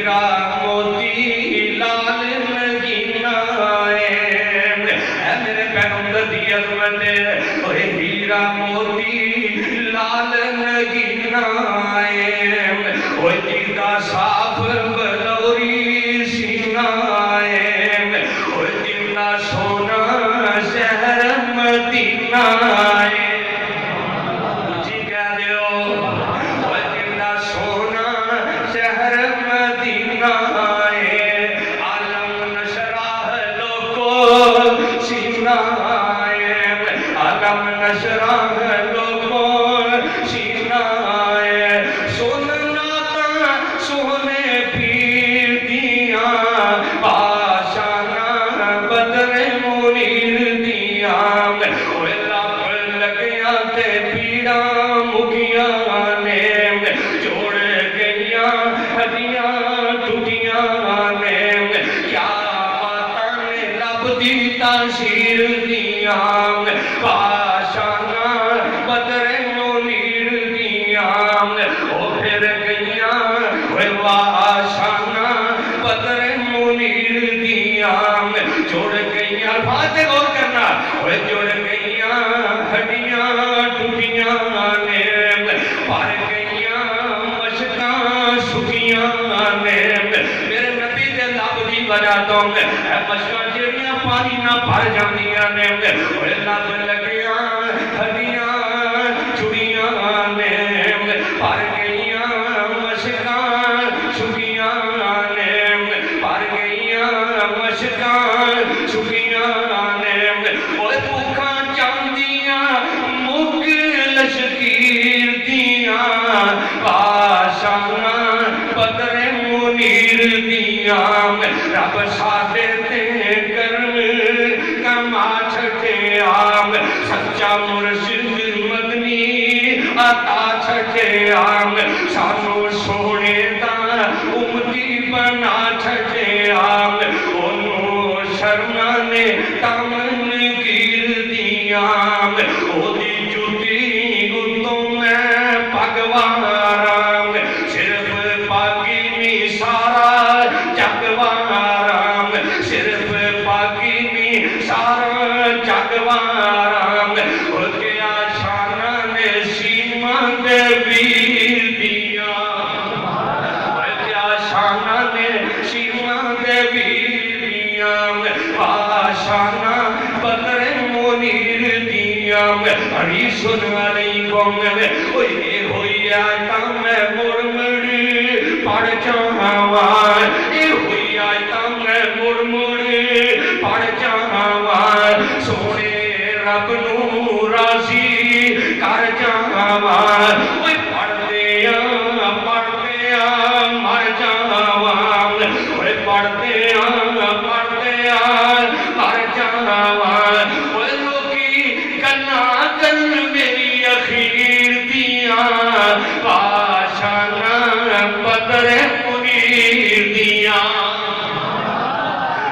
हीरा मोती लाल नगीना है मेरे पैगंबर दी अज़मत ओए हीरा मोती लाल नगीना ओए जिदा साफ बलौरी सीना ओए जिदा सोना शहर मदीना जी कह दो ओए जिदा सोना शहर मदीना आलम नशराह लोको सीना आलम नशराह लोको सीना सुनना सोने पीर दिया आशाना बदरे मुनीर दिया ओए लप लगिया ते पीड़ा मुगिया ने जोड़ गईया हदियां टूटिया ने क्या माता ने लब दी ताशीर दिया आशाना बदरे मुनीर दिया ओ फिर गईया आशाना बदरे मुनीर दिया जोड़ गईया बात गौर करना जोड़ गईया हड्डियां टूटिया ने पर गईया मशका सुखिया ने मेरे नबी दे लब दी वजह तो मशका जेड़ियां पानी ना भर जांदियां ने लब लगिया हड्डियां छुड़िया ने पर गईया मशका सुखिया ने पर गईया मशका सुखिया ने ओए भूखा चांदियां मुक लशकीर दिया आशाना बदरे मुनीर दिया रब सादे ते कर्म कमा छटे आम सच्चा मुर्शिद मदनी आता छटे आम सानू सोने दा उम्मती बना छटे आम ओनू शर्मा ने तमन गिर दिया ओदी जुटी उतों मैं भगवारा सिर्फ पाकी नी सारा जगवारा सिर्फ पाकी नी सारा जगवारा हो गया शाना ने सीमा दे वीर दिया क्या शाना ने सीमा दे वीर दिया आशाना बदरे मुनीर दिया हरी सुन वाली कौम ओए होया ता मैं मुड़मुड़ पढ़ जावा ए होया ता मैं मुड़मुड़ पढ़ जावा सोने रब नू राजी कर जावा ओए पढ़दे आ मर जावा ओए पढ़दे आ मर जावा